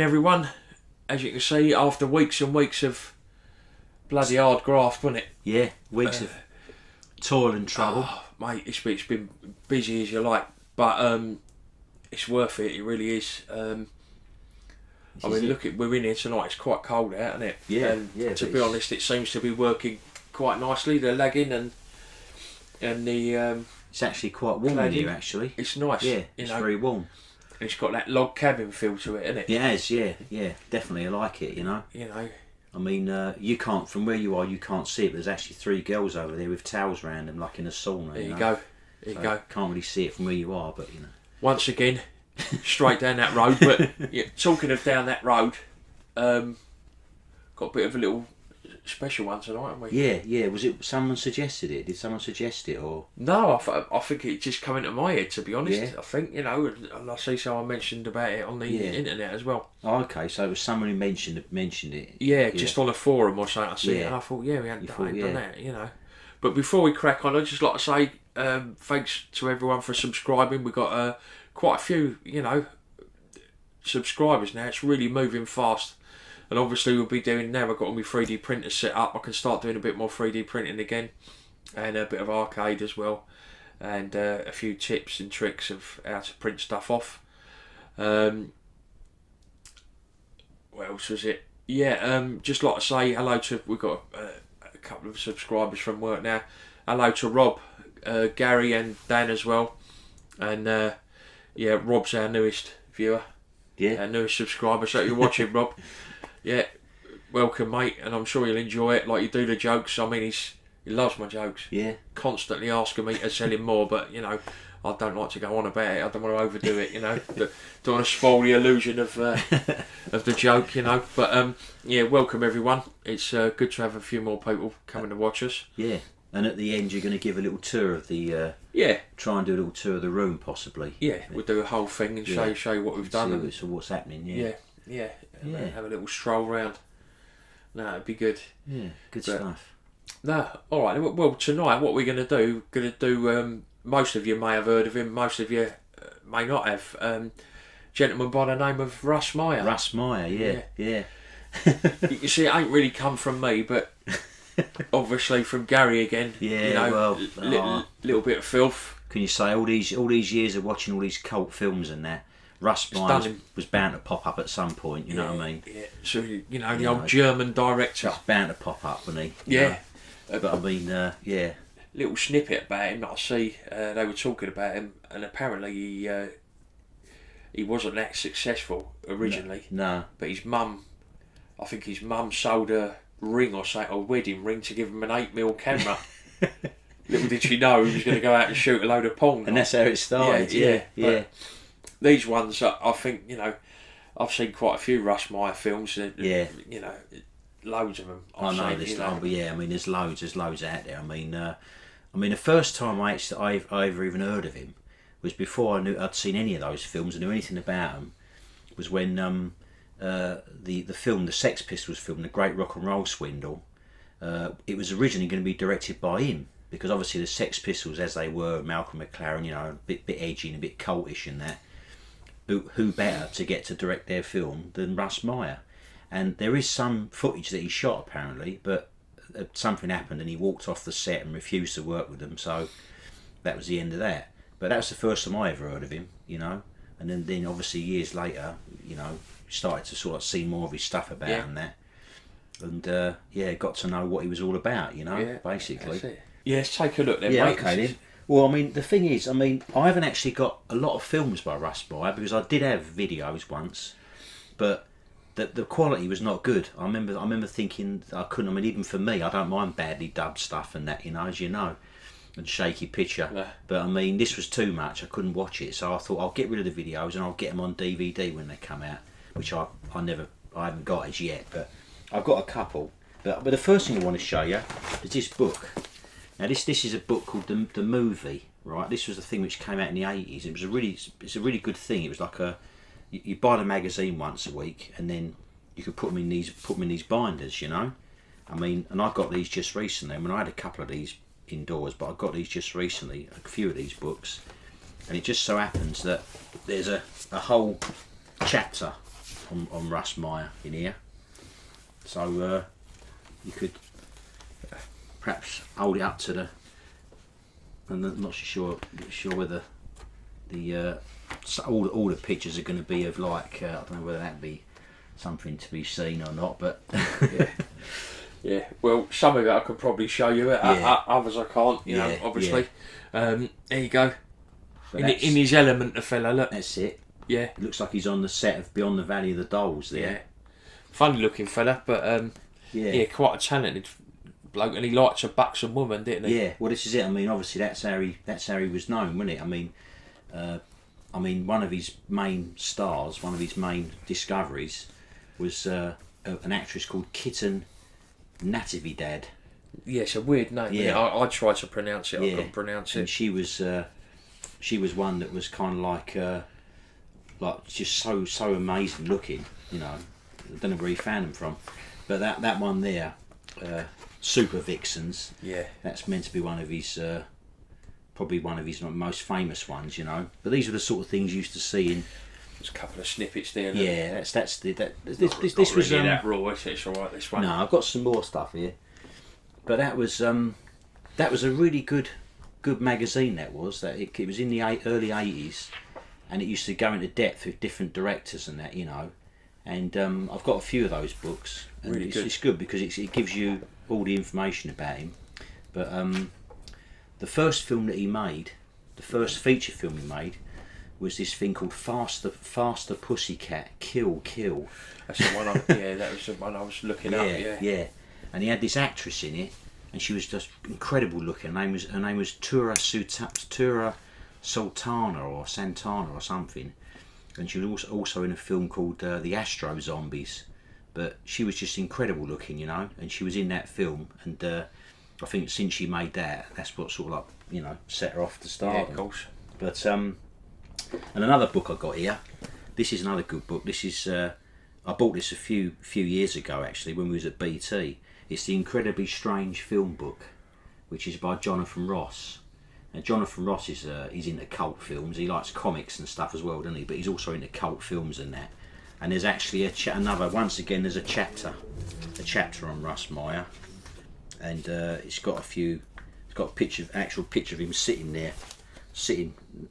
everyone. As you can see, after weeks and weeks of bloody hard graft, wasn't it? Yeah, weeks of toil and trouble. Oh, mate, it's been busy as you like, but it's worth it. It really is. I mean, look, we're in here tonight. It's quite cold out, isn't it? Yeah, yeah. To be honest, it seems to be working quite nicely. The legging and the. It's actually quite warm in here. Actually, it's nice. Yeah, it's very warm. And it's got that log cabin feel to it, isn't it? It has. Yeah, definitely. I like it. You know. I mean, you can't, from where you are, you can't see it, but there's actually 3 girls over there with towels around them, like in a sauna. There you go. There you go. Can't really see it from where you are, but Once again, straight down that road. But yeah, talking of down that road, got a bit of a little special one tonight, haven't we? Yeah. Was it someone suggested it? Did someone suggest it, or? No, I think it just come into my head, to be honest. Yeah. I think, and I see someone mentioned about it on the internet as well. Oh, okay, so it was someone who mentioned it. Yeah, just on a forum or something. I see it, and I thought, we hadn't done that, But before we crack on, I'd just like to say thanks to everyone for subscribing. We've got quite a few, subscribers now. It's really moving fast. And obviously we'll be doing, now I've got all my 3D printers set up, I can start doing a bit more 3D printing again. And a bit of arcade as well. And a few tips and tricks of how to print stuff off. What else was it? Yeah, just like to say hello to, we've got a couple of subscribers from work now. Hello to Rob, Gary and Dan as well. And Rob's our newest viewer. Yeah. Our newest subscriber, so you're watching, Rob. Yeah, welcome, mate, and I'm sure you'll enjoy it. Like you do the jokes. I mean, he loves my jokes. Yeah. Constantly asking me to sell him more, but I don't like to go on about it. I don't want to overdo it. Don't want to spoil the illusion of the joke. But welcome everyone. It's good to have a few more people coming to watch us. Yeah. And at the end, you're going to give a little tour of the. Try and do a little tour of the room, possibly. Yeah, we'll do a whole thing and show you what we've done. So what's happening? Yeah. Have a little stroll round. No, it'd be good. Yeah, good stuff. No, all right. Well, tonight, what we're going to do. Most of you may have heard of him. Most of you may not have. Gentleman by the name of Russ Meyer. Russ Meyer, yeah. You can see it ain't really come from me, but obviously from Gary again. Yeah, little bit of filth. Can you say all these years of watching all these cult films and that? Russ Meyer was bound to pop up at some point, you know what I mean? Yeah, so, the old German director. He's bound to pop up, wasn't he? Yeah. But I mean, little snippet about him that I see, they were talking about him, and apparently he wasn't that successful originally. No. But his mum, I think his mum sold a ring or something, a wedding ring, to give him an 8mm camera. Little did she know he was going to go out and shoot a load of porn. And that's how it started, yeah. These ones, I think, I've seen quite a few Russ Meyer films. Loads of them. I know this, but yeah, I mean, there's loads out there. I mean, the first time I ever even heard of him was before I knew I'd seen any of those films and knew anything about them. Was when the film, the Sex Pistols film, The Great Rock and Roll Swindle. It was originally going to be directed by him because obviously the Sex Pistols, as they were, Malcolm McLaren, a bit edgy and a bit cultish and that. Who better to get to direct their film than Russ Meyer? And there is some footage that he shot apparently, but something happened and he walked off the set and refused to work with them, so that was the end of that. But that was the first time I ever heard of him, and then obviously years later, started to sort of see more of his stuff about and that, and got to know what he was all about, basically. That's it. Yeah, let's take a look then, mate. Okay then. Well, I mean, the thing is, I haven't actually got a lot of films by Russ Meyer because I did have videos once, but the quality was not good. I remember thinking I couldn't. I mean, even for me, I don't mind badly dubbed stuff and that, as you know, and shaky picture. Yeah. But I mean, this was too much. I couldn't watch it, so I thought I'll get rid of the videos and I'll get them on DVD when they come out, which I haven't got as yet, but I've got a couple. But the first thing I want to show you is this book. Now this is a book called the Movie, right? This was the thing which came out in the 80s. It's a really good thing. It was like you buy the magazine once a week, and then you could put them in these binders, I mean, and I got these just recently. I mean, I had a couple of these indoors, but I got these just recently, a few of these books, and it just so happens that there's a whole chapter on Russ Meyer in here. So you could perhaps hold it up to the. And I'm not sure whether the all the pictures are going to be of like I don't know whether that be something to be seen or not, but yeah. Well, some of it I could probably show you. Others I can't. You know, obviously. There you go. In his element, the fella. Look. That's it. Yeah. It looks like he's on the set of Beyond the Valley of the Dolls there. Yeah. Funny looking fella, but quite a talented bloke, and he likes a buxom woman, didn't he? Yeah. Well, this is it. I mean, obviously that's how he was known, wasn't it? I mean, one of his main stars, one of his main discoveries, was an actress called Kitten Natividad. Yeah, it's a weird name. Yeah, I tried to pronounce it. I couldn't pronounce it. And she was one that was kind of like just so amazing looking. You know, I don't know where he found them from, but that one there, Super Vixens. Yeah, that's meant to be one of his. Probably one of his most famous ones, you know. But these are the sort of things you used to see in. There's a couple of snippets there. Yeah, this was really that raw. It's all right. This one. No, I've got some more stuff here. But that was a really good magazine. That was it was in the early 80s, and it used to go into depth with different directors and that, you know. And I've got a few of those books. And really good. It's good because it gives you all the information about him. But the first film that he made, the first feature film he made, was this thing called Faster Pussycat, Kill. That's the one. That was the one I was looking up. Yeah. And he had this actress in it, and she was just incredible looking. Her name was Tura Sultana or Santana or something, and she was also in a film called The Astro Zombies. But she was just incredible looking, you know. And she was in that film, and I think since she made that, that's what sort of like, you know, set her off to start. Yeah, of course. But and another book I got here. This is another good book. This is I bought this a few years ago actually when we was at BT. It's the Incredibly Strange Film Book, which is by Jonathan Ross. And Jonathan Ross is he's into cult films. He likes comics and stuff as well, doesn't he? But he's also into cult films and that. And there's actually once again there's a chapter on Russ Meyer. And it's got a actual picture of him sitting there.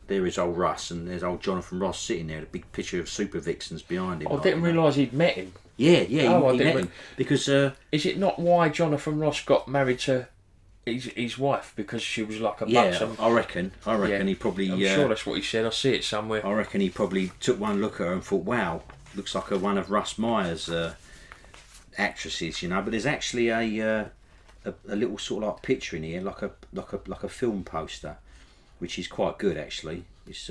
There is old Russ, and there's old Jonathan Ross sitting there. A big picture of Super Vixens behind him. I didn't realise he'd met him. Yeah, he met him because. Is it not why Jonathan Ross got married to his wife, because she was like a buxom? I reckon he probably. I'm sure that's what he said. I see it somewhere. I reckon he probably took one look at her and thought, "Wow, looks like one of Russ Meyer's actresses," you know. But there's actually a little sort of like picture in here, like a film poster, which is quite good actually. It's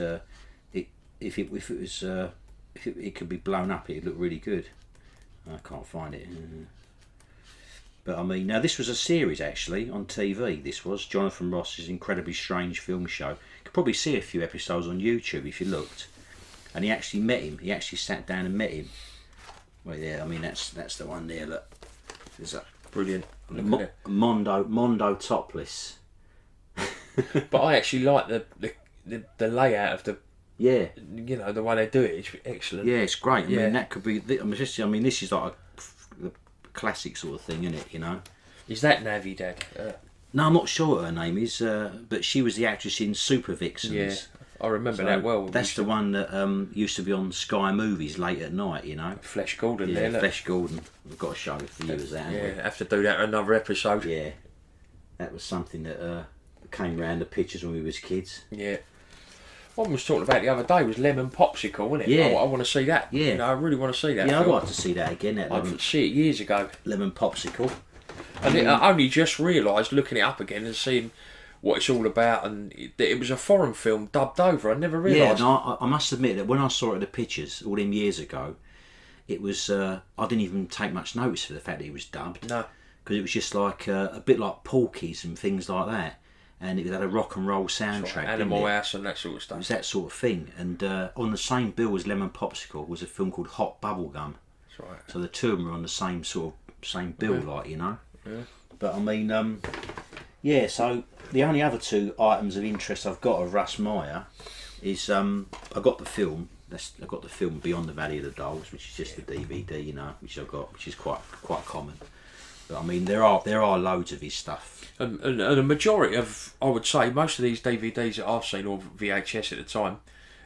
if it could be blown up, it'd look really good. I can't find it. But I mean, now this was a series actually on TV. This was Jonathan Ross's Incredibly Strange Film Show. You could probably see a few episodes on YouTube if you looked. And he actually met him. He actually sat down and met him. Right there. I mean, that's the one there. Look, there's that brilliant. Mondo topless. But I actually like the layout of the. Yeah. You know, the way they do it. It's excellent. Yeah, it's great. I mean, that could be. I mean, this is like a classic sort of thing, isn't it? You know. Is that Navidad? No, I'm not sure what her name is, but she was the actress in Super Vixens. Yeah, I remember that well. That's the one that used to be on Sky Movies late at night, you know. Flesh Gordon, yeah, there. Flesh Gordon. We've got to show it for you as that. Yeah, have to do that in another episode. Yeah, that was something that came round the pictures when we was kids. Yeah. What I was talking about the other day was Lemon Popsicle, wasn't it? Yeah. I want to see that. Yeah. You know, I really want to see that. Yeah, I'd like to see that again. I'd see it years ago. Lemon Popsicle. And I only just realised, looking it up again and seeing what it's all about, and it was a foreign film dubbed over. I never realised. Yeah, no, I must admit that when I saw it at the pictures all them years ago, it was I didn't even take much notice of the fact that it was dubbed. No. Because it was just like a bit like Porky's and things like that. And it had a rock and roll soundtrack. Sort of Animal House and that sort of stuff. It was that sort of thing. And on the same bill as Lemon Popsicle was a film called Hot Bubblegum. That's right. So the two of them were on the same bill, like, you know. Yeah. But I mean, yeah. So the only other two items of interest I've got of Russ Meyer is I got the film, I've got the film Beyond the Valley of the Dolls, which is just a DVD, you know, which I've got, which is quite common. But I mean, there are loads of his stuff. And a majority of, I would say, most of these DVDs that I've seen, or VHS at the time,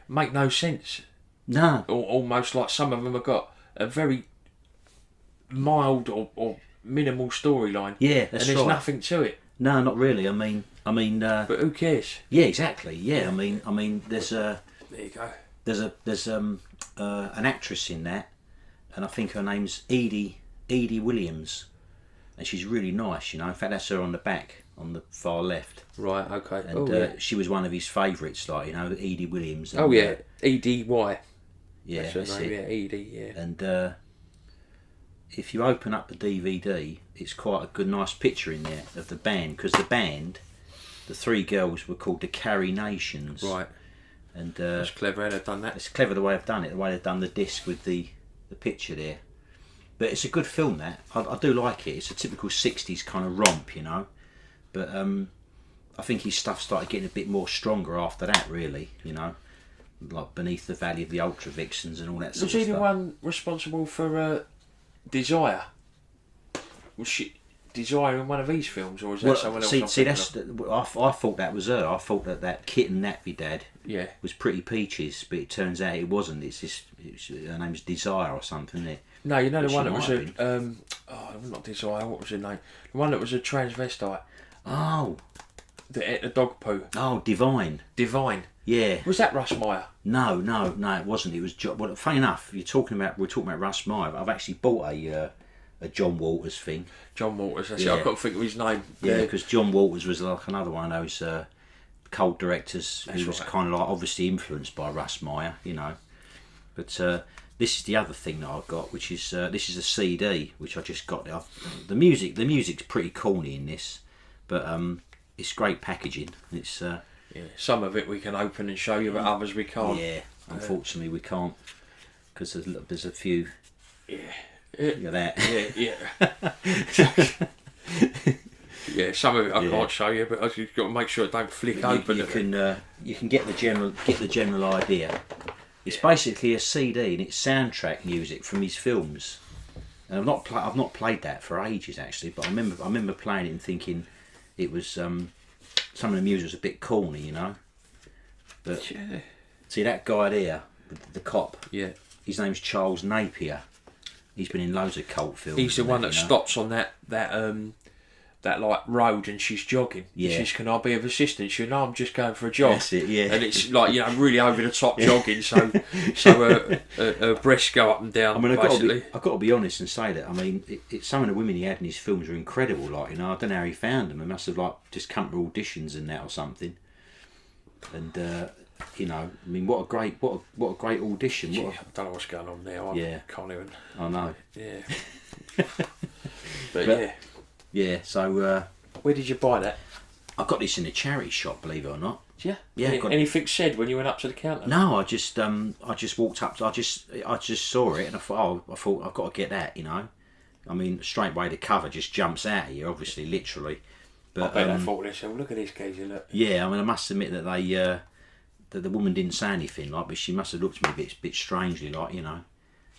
make no sense. No. Or almost like some of them have got a very mild or minimal storyline. Yeah, that's and there's right. nothing to it. No, not really. I mean. But who cares? Yeah, exactly. Yeah, I mean, there's There you go. there's an actress in that, and I think her name's Edie Williams, and she's really nice. You know, in fact, that's her on the back, on the far left. Right. Okay. And she was one of his favourites, like, you know, Edie Williams. And, EDY. Yeah, That's her name. it. Yeah, Edie. Yeah. And if you open up the DVD, it's quite a good, nice picture in there of the band, because the band, the three girls, were called the Carrie Nations. Right. And that's clever how they've done that. it's clever the way they've done it, the way they've done the disc with the picture there. But it's a good film, that. I do like it. It's a typical 60s kind of romp, you know. But I think his stuff started getting a bit more stronger after that, really, you know. Like Beneath the Valley of the Ultra Vixens and all that sort of stuff. Was he the one responsible for Desire? Was she Desire in one of these films, or is that someone else? I thought that was her. I thought that Kitten Nappy Dad was Pretty Peaches, but it turns out it wasn't. Her name's Desire or something, isn't it? No, you know the one that was not Desire. What was her name? The one that was a transvestite. Oh, the dog poo. Oh, Divine. Yeah. Was that Russ Meyer? No, it wasn't. It was. Well, funny enough, we're talking about Russ Meyer. I've actually bought a John Waters thing. John Waters. That's it. I couldn't think of his name. Yeah, because John Waters was like another one of those cult directors who was kind of like obviously influenced by Russ Meyer, you know. But this is the other thing that I've got, which is this is a CD which I just got. The music's pretty corny in this, but it's great packaging. It's some of it we can open and show you, but others we can't. Yeah, unfortunately we can't, because there's a few. Yeah. Look at that. Yeah. Yeah, some of it I can't show you, but I've got to make sure it don't flick open. You can get the general idea. It's basically a CD and it's soundtrack music from his films. And I've not played that for ages actually, but I remember playing it and thinking it was some of the music was a bit corny, you know. But see that guy there, the cop. Yeah. His name's Charles Napier. He's been in loads of cult films. He's the one that stops on that like road and she's jogging. Yeah. She says, "Can I be of assistance?" She said, "No, I'm just going for a jog." That's it, yeah. And it's like, you know, really over the top jogging, so her breasts go up and down. I mean, basically. I've got to be honest and say that. I mean, some of the women he had in his films are incredible. Like, you know, I don't know how he found them. He must have like just come to auditions and that or something. And you know, I mean, what a great audition. I don't know what's going on now. I can't even. I know. Yeah. but yeah. Yeah. So where did you buy that? I got this in a charity shop, believe it or not. Yeah. Yeah. Anything said when you went up to the counter? No, I just walked up. I just saw it and I thought I've got to get that. You know, I mean, straight away the cover just jumps out at you, obviously, literally. But I bet I thought to myself, look at this geezer, look. Yeah, I mean, I must admit that that the woman didn't say anything, like, but she must have looked at me a bit strangely, like, you know.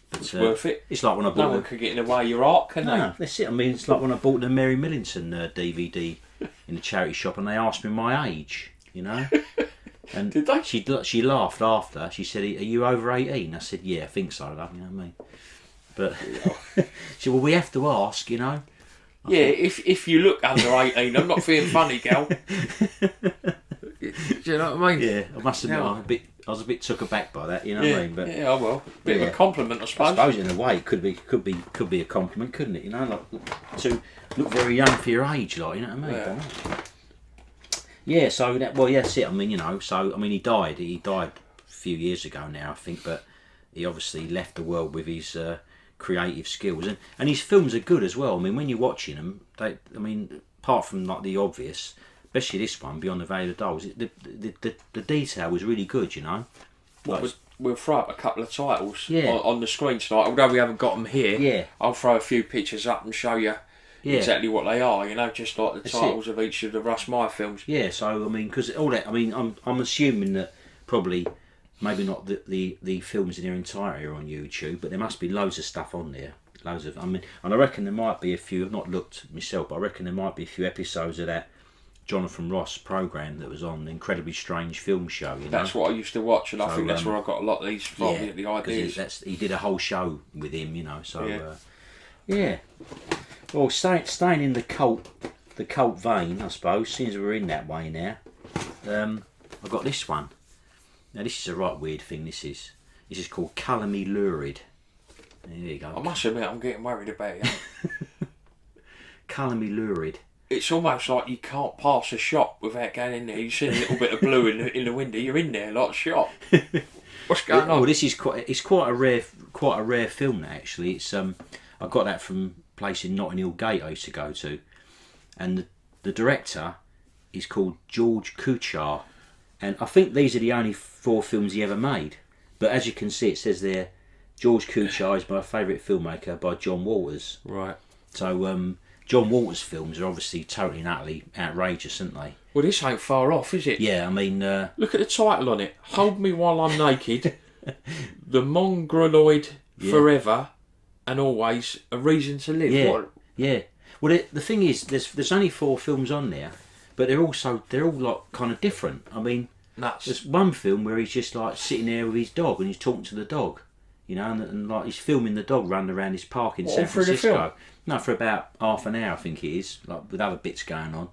But, it's worth it. It's like when I bought. No one could get in the way of your art, can they? No, that's it. I mean, it's like when I bought the Mary Millington DVD in the charity shop, and they asked me my age, you know. And did they? She laughed after. She said, "Are you over 18?" I said, "Yeah, I think so, love." You know what I mean? But she said, "Well, we have to ask, you know." If you look under 18, I'm not feeling funny, gal. Do you know what I mean? Yeah, I must admit, I was a bit took aback by that. You know what I mean? But bit of a compliment, I suppose. I suppose in a way, it could be a compliment, couldn't it? You know, like to look very young for your age, like, you know what I mean? Yeah. So that's it. I mean, you know, he died. He died a few years ago now, I think, but he obviously left the world with his creative skills, and his films are good as well. I mean, when you're watching them, apart from like the obvious, especially this one, Beyond the Valley of the Dolls, the detail was really good, you know. We'll throw up a couple of titles on the screen tonight, although we haven't got them here. Yeah. I'll throw a few pictures up and show you exactly what they are, you know, just like the titles of each of the Russ Meyer films. Yeah, so, I mean, because all that, I mean, I'm assuming that probably maybe not the films in their entirety are on YouTube, but there must be loads of stuff on there. Loads of, I mean, and I reckon there might be a few. I've not looked myself, but I reckon there might be a few episodes of that Jonathan Ross program that was on the Incredibly Strange Film Show. You know? That's what I used to watch, and I think that's where I got a lot of these from, the ideas. He did a whole show with him, you know. So yeah. Well, staying in the cult vein, I suppose. Since we're in that way now, I've got this one. Now this is a right weird thing. This is called Colour Me Lurid. There you go. I must admit, I'm getting worried about it. Colour Me Lurid. It's almost like you can't pass a shop without going in there. You see a little bit of blue in the window. You're in there like a shop. What's going on? Well, this is quite a rare film actually. It's I got that from a place in Notting Hill Gate I used to go to, and the director is called George Kuchar, and I think these are the only 4 films he ever made. But as you can see, it says there, George Kuchar is my favourite filmmaker by John Waters. Right. So John Waters' films are obviously totally and utterly outrageous, aren't they? Well, this ain't far off, is it? Yeah, I mean... look at the title on it. Hold Me While I'm Naked, The Mongoloid Forever, and Always, A Reason to Live. Yeah, What? yeah. Well, the thing is, there's only 4 films on there, but they're all like kind of different. I mean, Nuts. there's one film where he's just like sitting there with his dog and he's talking to the dog, you know, and like he's filming the dog running around his park in San Francisco. No, for about half an hour, I think it is, like with other bits going on.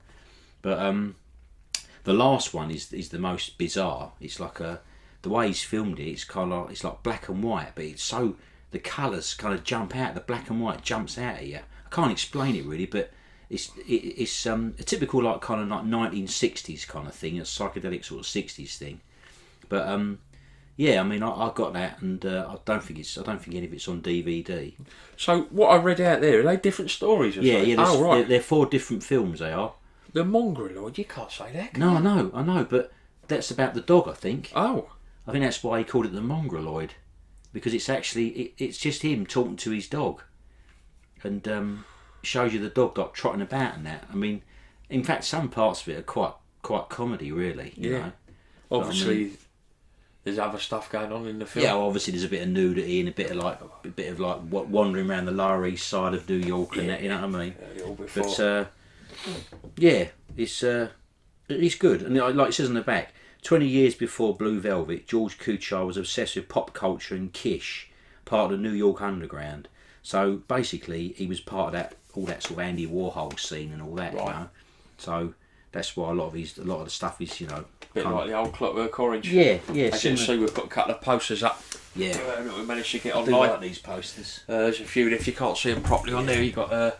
But the last one is the most bizarre. It's like the way he's filmed it. It's like black and white, but it's so the colours kind of jump out. The black and white jumps out at you. I can't explain it really, but it's a typical like kind of like 1960s kind of thing, a psychedelic sort of 60s thing. But yeah, I mean, I got that, and I don't think any of it's on DVD. So what I read out there, are they different stories? Yeah. Oh, right. They're 4 different films. They are. The Mongoloid, you can't say that. No, I know, but that's about the dog, I think. Oh. I think that's why he called it the Mongoloid, because it's actually it's just him talking to his dog, and shows you the dog like trotting about and that. I mean, in fact, some parts of it are quite comedy, really. You know? Obviously. I mean, there's other stuff going on in the film. Yeah, well, obviously there's a bit of nudity and a bit of like wandering around the Lower East Side of New York and that. You know what I mean? But yeah, it's good. And like it says on the back, 20 years before Blue Velvet, George Kuchar was obsessed with pop culture and Kish, part of the New York underground. So basically, he was part of that all that sort of Andy Warhol scene and all that. Right. You know? So that's why a lot of the stuff is, you know. Bit like the old Clockwork Orange. Yeah. As you can see, we've got a couple of posters up. Yeah. That we managed to get I online. do like these posters. There's a few, if you can't see them properly on there, you've got a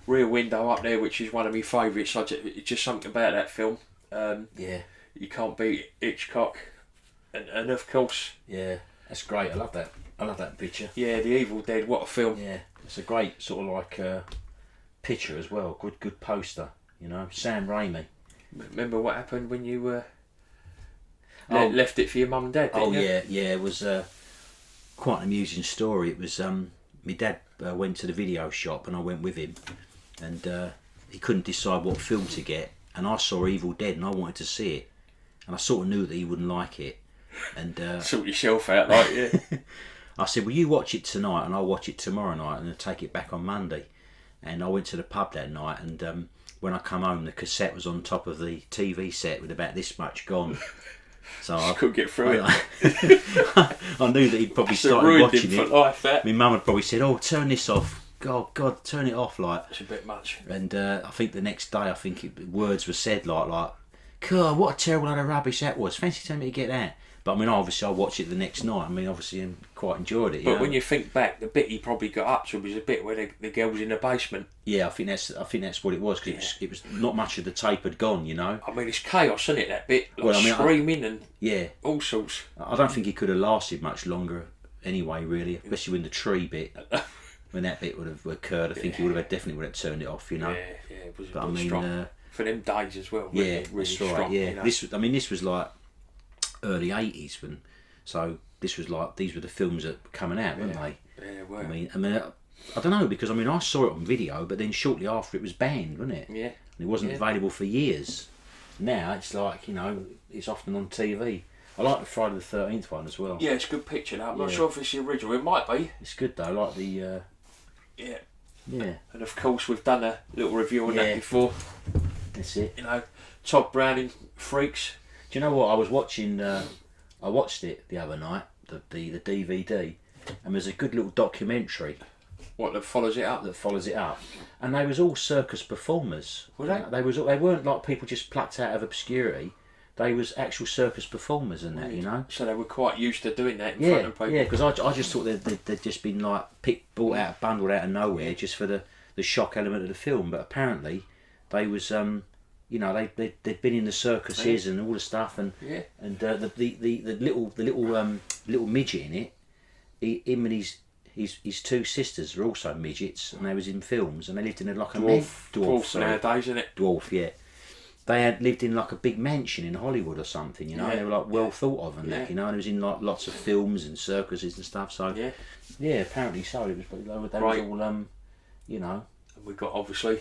Rear Window up there, which is one of my favourites. It's just something about that film. Yeah. You can't beat Hitchcock. And of course... Yeah, that's great. I love that picture. Yeah, The Evil Dead, what a film. Yeah, it's a great sort of like picture as well. Good poster, you know. Sam Raimi. Remember what happened when you... left it for your mum and dad, didn't you? Yeah. It was quite an amusing story. It was my dad went to the video shop and I went with him, and he couldn't decide what film to get, and I saw Evil Dead and I wanted to see it, and I sort of knew that he wouldn't like it, and sort yourself out like yeah. I said, "Well, you watch it tonight and I'll watch it tomorrow night and I'll take it back on Monday." And I went to the pub that night, and when I come home, the cassette was on top of the TV set with about this much gone. So I couldn't get through it. I knew that he'd probably started watching it. Life, that. My mum had probably said, "Oh, turn this off. God, turn it off." Like, it's a bit much. And I think the next day, words were said like, "God, what a terrible load of rubbish that was. Fancy telling me to get that." But I mean, obviously, I watched it the next night. I mean, obviously, I quite enjoyed it. But when you think back, the bit he probably got up to was a bit where the girl was in the basement. Yeah, I think that's what it was, because it was not much of the tape had gone, you know. I mean, it's chaos, isn't it? That bit, like, well, I mean, screaming and all sorts. I don't think it could have lasted much longer, anyway. Really, especially when the tree bit, when that bit would have occurred, I think he definitely would have turned it off, you know. Yeah, it was. But I mean, strong. For them days as well. Yeah, really that's right. strong, Yeah, you know? This was like early '80s when. So this was like, these were the films that were coming out, weren't they? Yeah, were. I mean, I don't know, because I mean, I saw it on video, but then shortly after it was banned, wasn't it? Yeah. And it wasn't available for years. Now it's like, you know, it's often on TV. I like the Friday the 13th one as well. Yeah, it's a good picture now. I'm not Yeah. sure if it's the original. It might be. It's good though. I like the. Yeah. Yeah. And of course, we've done a little review on that Yeah. before. That's it. You know, Todd Browning Freaks. Do you know what I was watching? I watched it the other night, the DVD, and there's a good little documentary What, that follows it up? that follows it up, and they was all circus performers. Were they? They weren't like people just plucked out of obscurity. They was actual circus performers and that, you know. So they were quite used to doing that in front of people. Yeah, because I just thought they'd just been like brought out, bundled out of nowhere just for the shock element of the film. But apparently, they was you know, they'd been in the circuses and all the stuff, and the little midget in it, him and his two sisters were also midgets, and they was in films, and they lived in a Dwarf nowadays, isn't it? Dwarf, yeah. They had lived in like a big mansion in Hollywood or something, you know. Yeah. They were like well thought of and Yeah. that, you know. And it was in like lots of films and circuses and stuff. So yeah, apparently so. It was they was all you know. And we've got obviously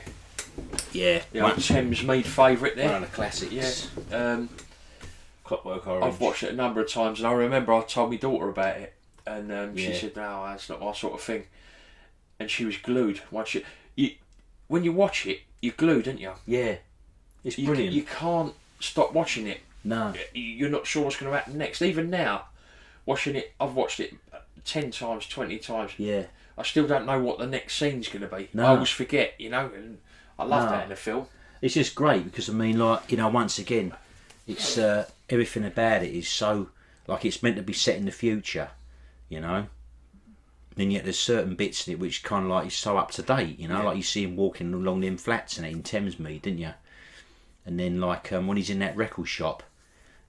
Yeah, the old Thames Mead favourite there. one of the classics. Yeah. Clockwork Orange. I've watched it a number of times, and I remember I told my daughter about it, and she Yeah. said, "No, that's not my sort of thing," and she was glued. Once when you watch it, you're glued, aren't you? Yeah, it's brilliant. You can't stop watching it. No. You're not sure what's going to happen next. Even now, watching it, I've watched it 10 times, 20 times. Yeah. I still don't know what the next scene's going to be. No. I always forget, you know, and I love No. that in a film. It's just great because I mean, like, you know, once again, it's everything about it is so like it's meant to be set in the future, you know. And yet there's certain bits in it which kind of like is so up to date, you know. Yeah. Like you see him walking along them flats and in Thamesmead, didn't you? And then like when he's in that record shop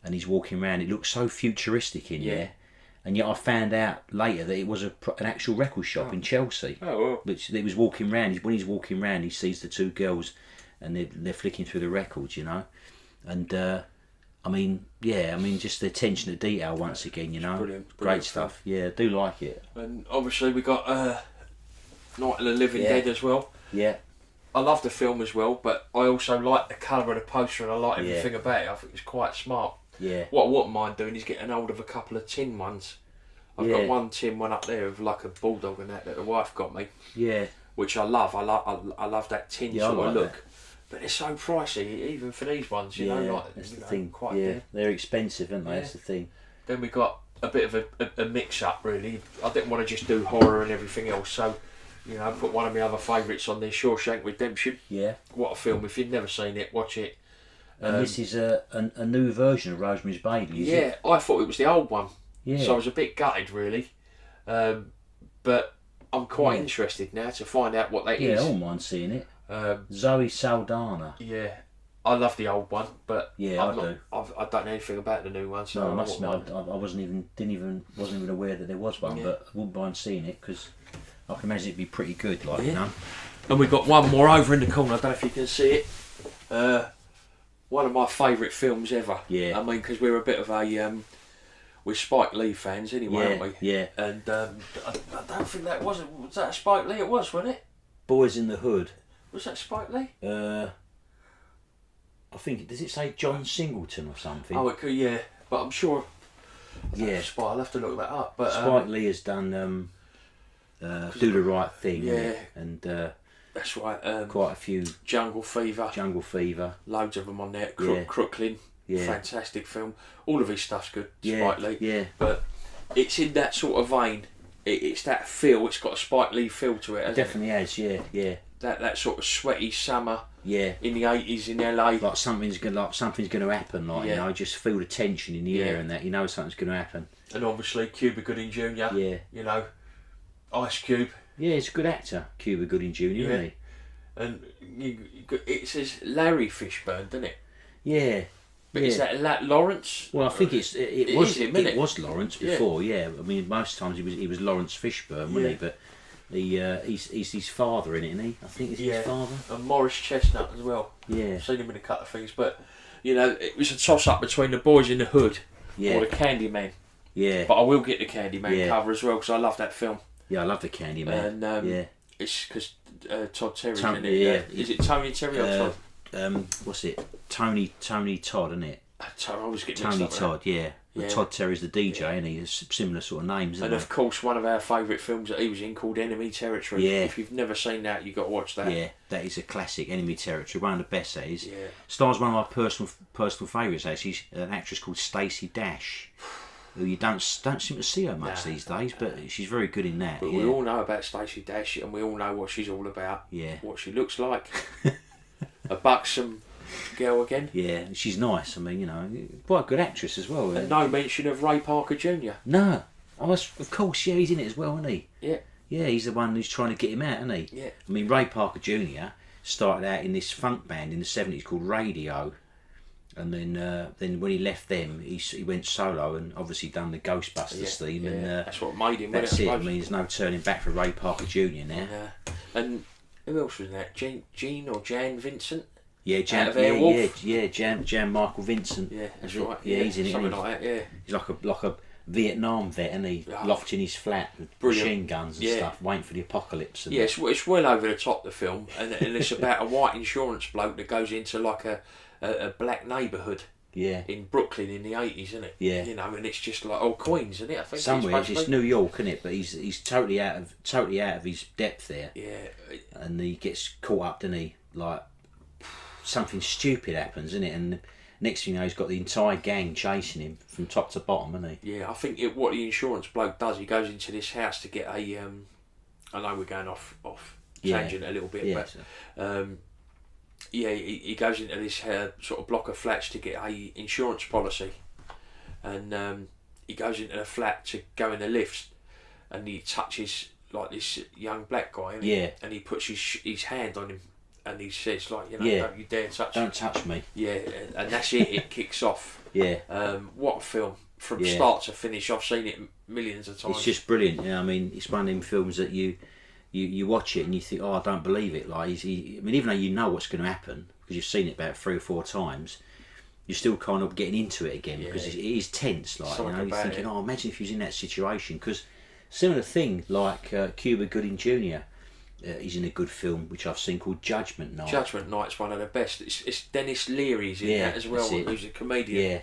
and he's walking around, it looks so futuristic in there. And yet I found out later that it was an actual record shop in Chelsea. Oh, well. Which he was walking around. When he's walking around, he sees the two girls, and they're flicking through the records, you know. And I mean, just the attention to detail once again, you know. Brilliant Great stuff. Yeah, I do like it. And obviously we got Night of the Living Yeah. Dead as well. Yeah, I love the film as well, but I also like the colour of the poster and I like Yeah. everything about it. I think it's quite smart. yeah, What I wouldn't mind doing is getting hold of a couple of tin ones. I've got one tin one up there with like a bulldog and that the wife got me, yeah, which I love. I love that tin Yeah, I sort of like look. that. But it's so pricey, even for these ones, you yeah. know. Like, That's the know, thing. quite Yeah, dear. they're expensive, aren't they? Yeah. That's the thing. Then we got a bit of a mix up, really. I didn't want to just do horror and everything else, so you know, I put one of my other favourites on there, Shawshank Redemption. Yeah. What a film! If you've never seen it, watch it. And this is a new version of Rosemary's Baby, is it? Yeah, I thought it was the old one, Yeah. so I was a bit gutted, really. But I'm quite Yeah. interested now to find out what that Yeah, I is. don't mind seeing it. Um, Zoe Saldana. yeah, I love the old one, but Yeah, I've I do. I don't know anything about the new one, so No, I I must wouldn't admit, mind. I wasn't even aware that there was one, Yeah. but I wouldn't mind seeing it because I can imagine it'd be pretty good, like, you Yeah. know. And we've got one more over in the corner. I don't know if you can see it. One of my favourite films ever. Yeah. I mean, because we're a bit of a we're Spike Lee fans anyway, aren't we? Yeah. And I don't think that was that Spike Lee? It was, wasn't it? Boys in the Hood. Was that Spike Lee? I think, does it say John Singleton or something? Oh, it could, yeah. But I'm sure. yeah. Spike. I'll have to look that up. But Spike Lee has done Do the Right Thing. Yeah. And that's right. quite a few. Jungle Fever. Jungle Fever. Loads of them on there. Yeah. Crooklyn. Yeah. Fantastic film. All of his stuff's good. Yeah. Spike Lee. Yeah. But it's in that sort of vein. It's that feel. It's got a Spike Lee feel to it, hasn't Definitely has. Yeah. Yeah. it? That sort of sweaty summer Yeah. in the 80s in LA. Like something's gonna happen. Like, you Yeah. know, just feel the tension in the Yeah. air and that. You know something's gonna happen. And obviously Cuba Gooding Jr. Yeah. You know, Ice Cube. Yeah, he's a good actor, Cuba Gooding Jr. Yeah. Isn't he? And it says Larry Fishburne, doesn't it? Yeah. But yeah. is that Lawrence? Well, I think it is him, isn't it? was Lawrence before. Yeah. I mean, most times he was Lawrence Fishburne, wasn't he? But he's his father in it, isn't he? I think it's his father. And Morris Chestnut as well. Yeah. I've seen him in a couple of things, but you know, it was a toss up between the Boys in the Hood Yeah. or the Candyman. Yeah. But I will get the Candyman Yeah. cover as well because I love that film. Yeah, I love the Candyman. And yeah. it's because Todd Terry's Tony- in it. yeah. Is it Tony Terry or Todd? What's it? Tony Todd, isn't it? I always get mixed Tony up with Todd. Yeah. Yeah. Todd Terry's the DJ, and he has similar sort of names. And of course, one of our favourite films that he was in called Enemy Territory. Yeah. If you've never seen that, you've got to watch that. Yeah, that is a classic. Enemy Territory, one of the best. That is. Yeah. Stars one of my personal favourites. Actually, an actress called Stacey Dash, who you don't seem to see her much these days, but she's very good in that. But we all know about Stacey Dash, and we all know what she's all about. Yeah. What she looks like. A buxom girl again. Yeah, she's nice. I mean, you know, quite a good actress as well. And no mention of Ray Parker Jr. No. Oh, of course, yeah, he's in it as well, isn't he? Yeah. Yeah, he's the one who's trying to get him out, isn't he? Yeah. I mean, Ray Parker Jr. started out in this funk band in the 70s called Radio. And then when he left them, he went solo and obviously done the Ghostbusters theme. Yeah. And that's what made him. that's it. I mean, there's no turning back for Ray Parker Jr. now. And who else was in that? Jean or Jan Vincent? Yeah, Jan Michael Vincent. Yeah, that's it? right. Yeah, he's in it. Something like that. Yeah. He's like a Vietnam vet, and he locked in his flat with machine guns and stuff, waiting for the apocalypse. And yeah, it's well over the top, the film, and it's about a white insurance bloke that goes into like a black neighbourhood. Yeah. In Brooklyn in the 80s, isn't it? Yeah. You know, and it's just like Queens, isn't it? I think somewhere it's New York, isn't it? But he's totally out of his depth there. Yeah. And he gets caught up, doesn't he? Like something stupid happens, isn't it? And next thing you know, he's got the entire gang chasing him from top to bottom, isn't he? Yeah, I think what the insurance bloke does, he goes into this house to get a. I know we're going off tangent a little bit, but he goes into this sort of block of flats to get a insurance policy, and he goes into the flat to go in the lift, and he touches like this young black guy, and he puts his hand on him. And he says, like, you know, don't you dare touch me. Don't touch me. Yeah, and that's it. It kicks off. Yeah. What a film from start to finish. I've seen it millions of times. It's just brilliant. Yeah, I mean, it's one of them films that you watch it and you think, oh, I don't believe it. Like, I mean, even though you know what's going to happen because you've seen it about 3 or 4 times, you're still kind of getting into it again because it is tense. Like, you know, you're thinking, oh, imagine if he was in that situation. Because similar thing, like Cuba Gooding Jr. He's in a good film which I've seen called Judgment Night. Judgment Night's one of the best. It's Dennis Leary's in that as well, who's a comedian.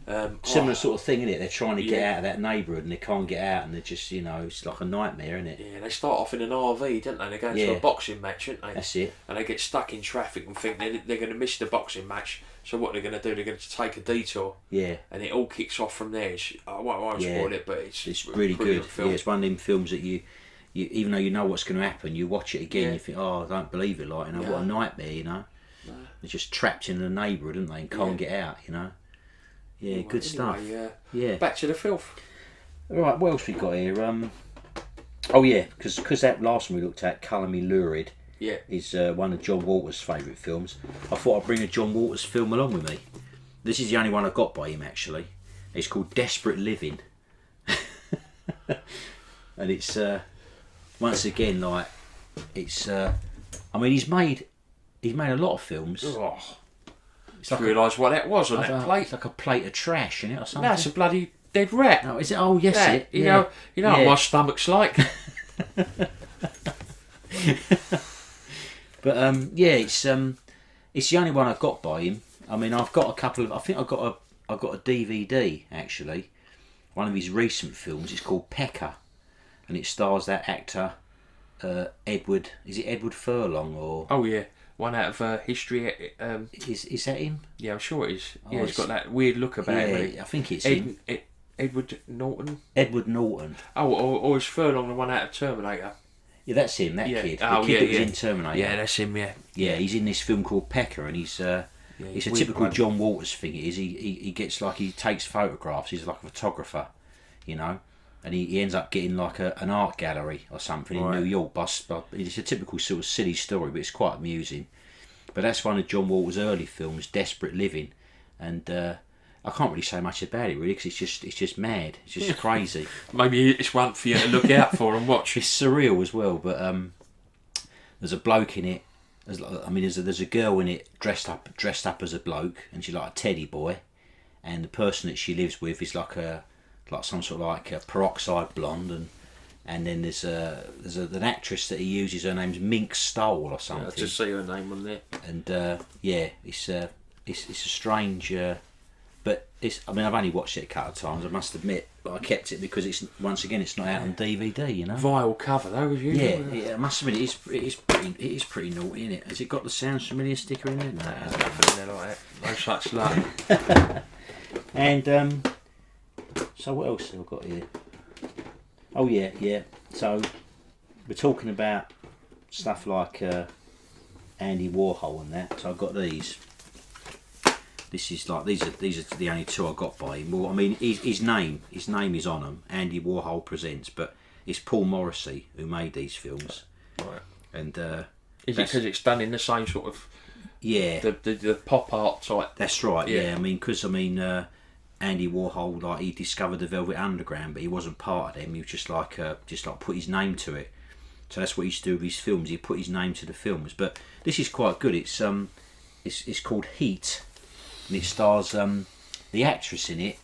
Yeah. Similar sort of thing, isn't it? They're trying to get out of that neighbourhood and they can't get out, and they're just, you know, it's like a nightmare, isn't it? Yeah, they start off in an RV, don't they? They go into a boxing match, don't they? That's it. And they get stuck in traffic and think they're going to miss the boxing match. So what they're going to do? They're going to take a detour. Yeah. And it all kicks off from there. I won't spoil it, but it's really good. Film. Yeah, it's one of them films that you even though you know what's going to happen, you watch it again, you think, oh, I don't believe it, like, you know, what a nightmare, you know. No. They're just trapped in the neighbourhood, aren't they, and can't get out, you know. Yeah, good stuff. Yeah. Back to the filth. All right, what else we got here? Oh yeah, because that last one we looked at, Colour Me Lurid, is one of John Waters' favourite films. I thought I'd bring a John Waters film along with me. This is the only one I got by him, actually. It's called Desperate Living, and it's once again, like, it's I mean, he's made a lot of films. Oh. It's like realise what that was on that plate. It's like a plate of trash, isn't it, or something? No, it's a bloody dead rat. Oh, is it? Oh, yes, it. You know what my stomach's like. But it's the only one I've got by him. I mean, I've got a couple of. I think I've got a DVD actually. One of his recent films. It's called Pecker, and it stars that actor Edward. Is it Edward Furlong or? Oh yeah. One out of History. Is that him? Yeah, I'm sure it is. Yeah, he's got that weird look about him. Yeah, I think it's him. Edward Norton. Edward Norton. Oh, or is Furlong the one out of Terminator? Yeah, that's him. That kid. The kid that was in Terminator. Yeah, that's him. Yeah. Yeah, he's in this film called Pecker, and he's it's a typical John Waters thing. It is. He gets like he takes photographs. He's like a photographer, you know. And he ends up getting like an art gallery or something in New York. But it's a typical sort of silly story, but it's quite amusing. But that's one of John Waters' early films, Desperate Living, and I can't really say much about it really because it's just mad. It's just crazy. Maybe it's one for you to look out for and watch. It's surreal as well. But there's a bloke in it. There's a girl in it dressed up as a bloke, and she's like a teddy boy, and the person that she lives with is like some sort of like a peroxide blonde, and then there's an actress that he uses. Her name's Mink Stole or something. Yeah, I just see her name on there. And it's a strange but I mean, I've only watched it a couple of times. I must admit, but I kept it because it's not out on DVD. You know. Vile cover though, have you? Yeah. I must admit, it is pretty naughty, isn't it? Has it got the Sounds Familiar sticker in there? No, There's nothing in there like that. No such luck. And so what else have I got here? Oh yeah. So we're talking about stuff like Andy Warhol and that. So I've got these. This is like these are the only two I got by him. Well, I mean his name is on them. Andy Warhol Presents, but it's Paul Morrissey who made these films. Right. And is it because it's done in the same sort of the pop art type? That's right. Yeah. I mean, Andy Warhol, like, he discovered the Velvet Underground, but he wasn't part of them. He was just like put his name to it. So that's what he used to do with his films. He put his name to the films. But this is quite good. It's called Heat, and it stars the actress in it.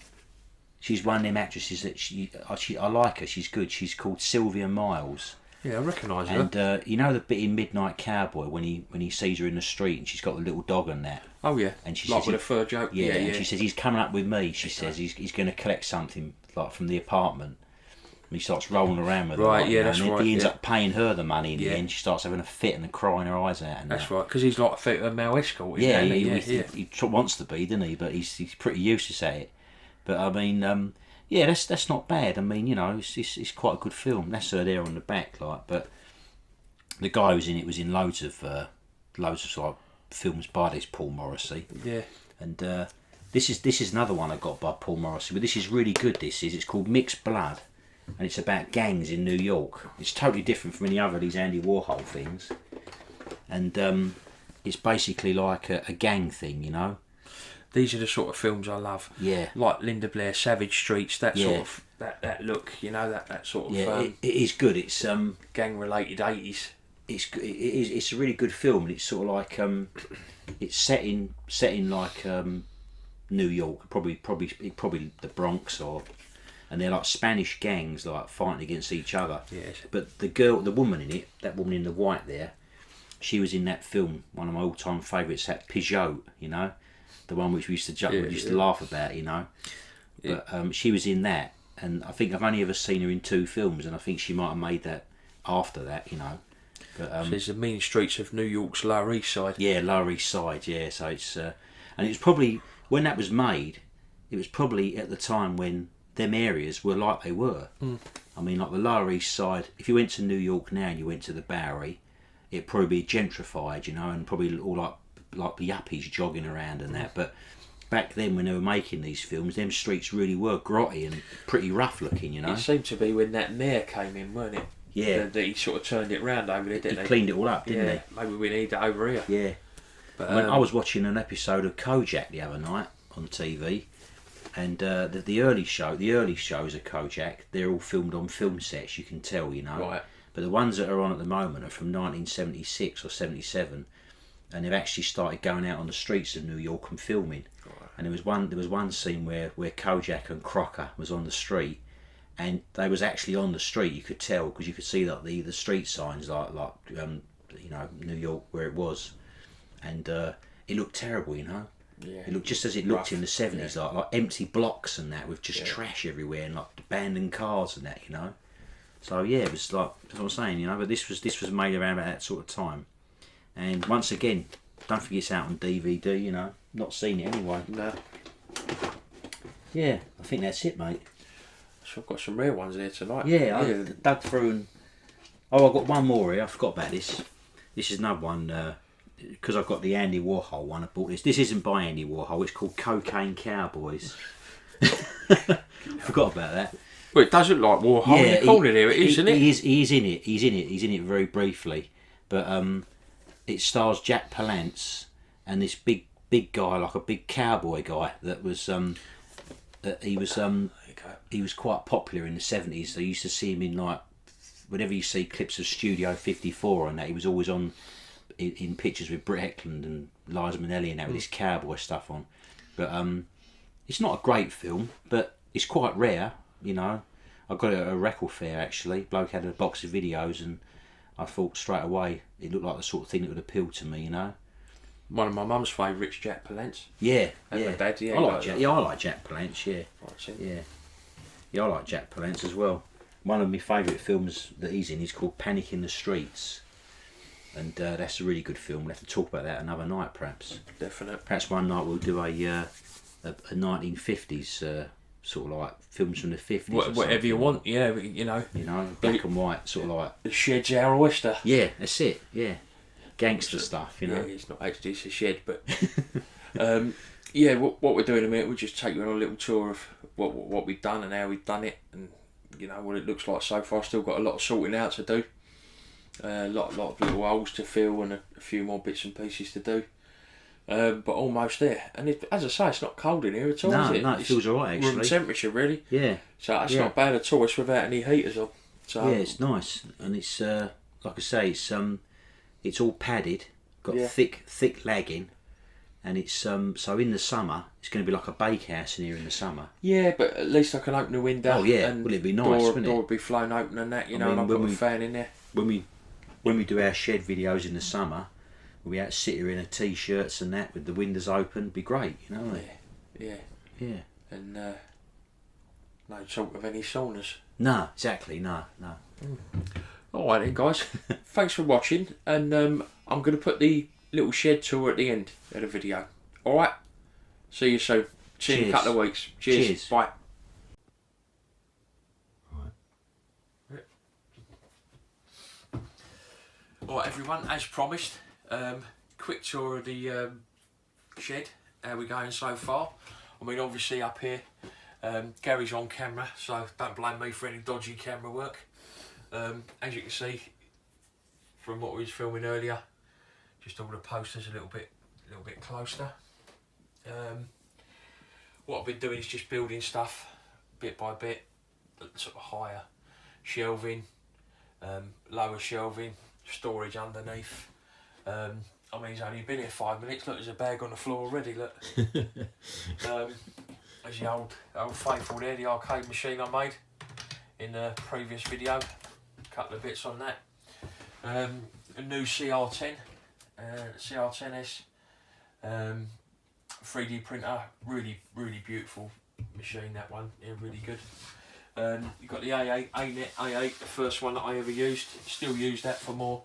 She's one of them actresses that I like her. She's good. She's called Sylvia Miles. Yeah, I recognise her. And you know the bit in Midnight Cowboy when he sees her in the street and she's got the little dog and that. Oh yeah, and she like says with a fur joke. Yeah, and she says he's coming up with me. She says he's going to collect something like from the apartment. And he starts rolling around with her. Right, yeah, that's right. He ends up paying her the money in the Yeah. end. She starts having a fit and crying her eyes out. And That's right, because he's like a male escort. Yeah, isn't he? he wants to be, doesn't he? But he's pretty useless at it. But I mean, yeah, that's not bad. I mean, you know, it's quite a good film. That's her there on the back, like. But the guy who's in it was in loads of like films by this Paul Morrissey. Yeah. And this is another one I got by Paul Morrissey. But this is really good. It's called Mixed Blood, and it's about gangs in New York. It's totally different from any other of these Andy Warhol things, and it's basically like a gang thing, you know. These are the sort of films I love. Yeah. Like Linda Blair, Savage Streets, that sort of that look, you know, that sort of it is good. It's gang related 80s. It's a really good film, and it's sort of like it's set in like New York, probably the Bronx, and they're like Spanish gangs like fighting against each other. Yes. But the woman in it, that woman in the white there, she was in that film, one of my all-time favourites, that Peugeot, you know, the one which we used to laugh about, you know. Yeah. But she was in that, and I think I've only ever seen her in 2 films, and I think she might have made that after that, you know. But so there's the mean streets of New York's Lower East Side. Yeah, Lower East Side. Yeah, so it's and it was probably when that was made. It was probably at the time when them areas were like they were. Mm. I mean, like the Lower East Side. If you went to New York now and you went to the Bowery, it'd probably be gentrified, you know, and probably all like the yuppies jogging around and that. But back then, when they were making these films, them streets really were grotty and pretty rough looking, you know. It seemed to be when that mayor came in, weren't it? Yeah. That he sort of turned it round over there, didn't he? He cleaned it all up, didn't he? Maybe we need that over here. Yeah. But I was watching an episode of Kojak the other night on TV, and the early shows of Kojak, they're all filmed on film sets, you can tell, you know. Right. But the ones that are on at the moment are from 1976 or 77, and they've actually started going out on the streets of New York and filming. Right. And there was one scene where Kojak and Crocker was on the street, and they was actually on the street. You could tell because you could see that the street signs like you know, New York where it was, and it looked terrible, you know. Yeah. It looked just as it looked in the 70s, yeah. like empty blocks and that with just trash everywhere and like abandoned cars and that, you know. So yeah, it was like, that's what I'm saying, you know. But this was made around about that sort of time, and once again, don't forget it's out on DVD, you know. Not seen it anyway. No. Yeah, I think that's it, mate. So I've got some rare ones here tonight. Yeah, I dug through and... Oh, I've got one more here. I forgot about this. This is another one, because I've got the Andy Warhol one. I bought this. This isn't by Andy Warhol. It's called Cocaine Cowboys. Forgot about that. Well, it does look like Warhol in the corner here, isn't it? He's in it. He's in it very briefly. But it stars Jack Palance and this big guy, like a big cowboy guy that was... he was quite popular in the 70s. So you used to see him in, like, whenever you see clips of Studio 54 and that, he was always on in pictures with Britt Eklund and Liza Minnelli and that with this cowboy stuff on. But it's not a great film, but it's quite rare, you know. I got it at a record fair actually. Bloke had a box of videos and I thought straight away it looked like the sort of thing that would appeal to me, you know. one of my mum's favourites, Jack Palance. Yeah, And yeah. my dad, yeah. I like Jack. Yeah, I like Jack Palance. Yeah, Right, yeah, yeah. I like Jack Palance as well. One of my favourite films that he's in is called Panic in the Streets, and that's a really good film. We'll have to talk about that another night, perhaps. Definite. Perhaps one night we'll do a 1950s sort of like films from the 50s. Whatever you want, yeah. You know, black and white, sort of like. The Shed's our oyster. Yeah, that's it. Yeah, gangster stuff. You know. Yeah, it's not actually it's a shed, but yeah. What we're doing in a minute, we'll just take you on a little tour of what we've done and how we've done it, and what it looks like so far. Still got a lot of sorting out to do. A lot of little holes to fill and a few more bits and pieces to do. But almost there. And as I say, it's not cold in here at all, No, is it? no, it feels alright actually. Room temperature, really. Yeah. So that's not bad at all. It's without any heaters on. So yeah, it's nice, and it's like I say, it's all padded, got thick lagging, and it's so in the summer it's going to be like a bakehouse in here in the summer. Yeah, but at least I can open the window. Oh yeah, and will it be nice? Wouldn't door it? would be flown open and that, and I've when got a fan in there. When we do our shed videos in the summer, we out sit here in a t-shirts and that with the windows open. Be great, Yeah. And no talk of any saunas. No, exactly. No. All right then, guys. Thanks for watching, and I'm going to put the little shed tour at the end of the video. All right. See you soon. See you in a couple of weeks. Cheers. Bye. Alright everyone, as promised, quick tour of the shed, how we're going so far. I mean, obviously up here, Gary's on camera, so don't blame me for any dodgy camera work. As you can see from what we was filming earlier, just all the posters a little bit closer. What I've been doing is just building stuff bit by bit, sort of higher shelving, lower shelving, storage underneath. I mean, he's only been here 5 minutes. Look, there's a bag on the floor already. Look. There's the old faithful there, the arcade machine I made in the previous video. A couple of bits on that. A new CR10, CR10S 3D printer. Really beautiful machine, that one. Yeah, really good. You've got the A8, A8, the first one that I ever used. Still use that for more,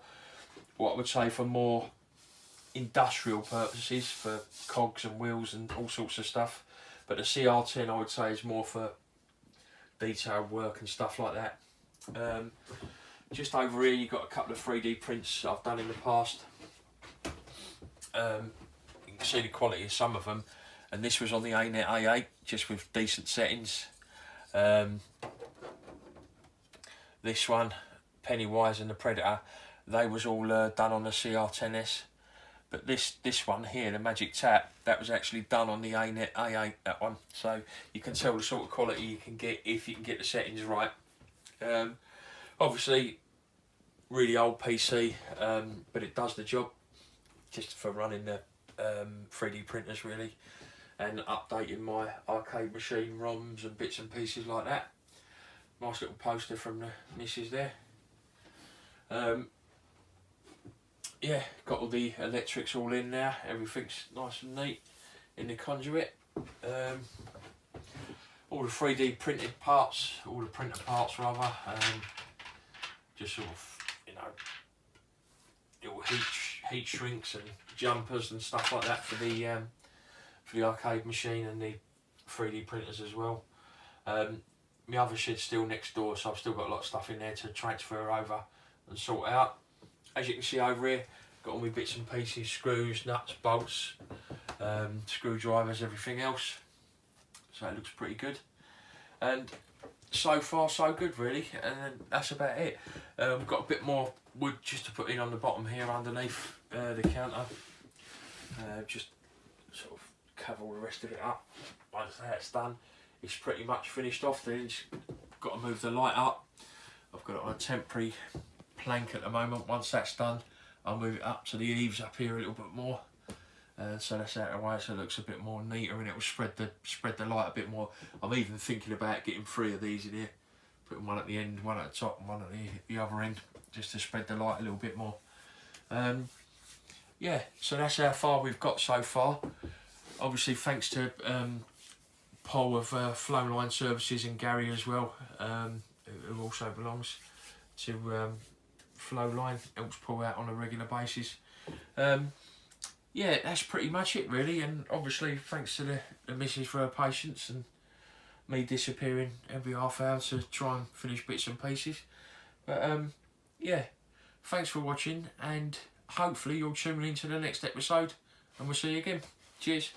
what I would say, for more industrial purposes, for cogs and wheels and all sorts of stuff. But the CR10 I would say is more for detailed work and stuff like that. Just over here you've got a couple of 3D prints I've done in the past. You can see the quality of some of them, and this was on the A-Net A8, just with decent settings. This one, Pennywise and the Predator, they was all done on the CR10S. But this one here, the Magic Tap, that was actually done on the A-Net A8, that one. So you can tell the sort of quality you can get if you can get the settings right. Obviously, really old PC, but it does the job, just for running the 3D printers really, and updating my arcade machine ROMs and bits and pieces like that. Nice little poster from the missus there. Yeah, got all the electrics all in now, everything's nice and neat in the conduit. All the 3D printed parts, all the printer parts rather, just sort of, little heat shrinks and jumpers and stuff like that for the arcade machine and the 3D printers as well. My other shed's still next door, so I've still got a lot of stuff in there to transfer over and sort out. As you can see over here, got all my bits and pieces, screws, nuts, bolts, screwdrivers, everything else. So it looks pretty good. And so far so good really, and then that's about it. We've got a bit more wood just to put in on the bottom here underneath the counter. Just sort of cover all the rest of it up. Once that's done, it's pretty much finished off. Then just got to move the light up. I've got it on a temporary plank at the moment. Once that's done, I'll move it up to the eaves up here a little bit more. So that's out of the way, so it looks a bit more neater, and it will spread the light a bit more. I'm even thinking about getting 3 of these in here, putting one at the end, one at the top, and one at the other end, just to spread the light a little bit more. yeah, so that's how far we've got so far. Obviously, thanks to Paul of Flowline Services and Gary as well, who also belongs to Flowline, helps Paul out on a regular basis. Yeah, that's pretty much it really, and obviously thanks to the missus for her patience and me disappearing every half hour to try and finish bits and pieces. But yeah, thanks for watching, and hopefully you'll tune in to the next episode and we'll see you again. Cheers.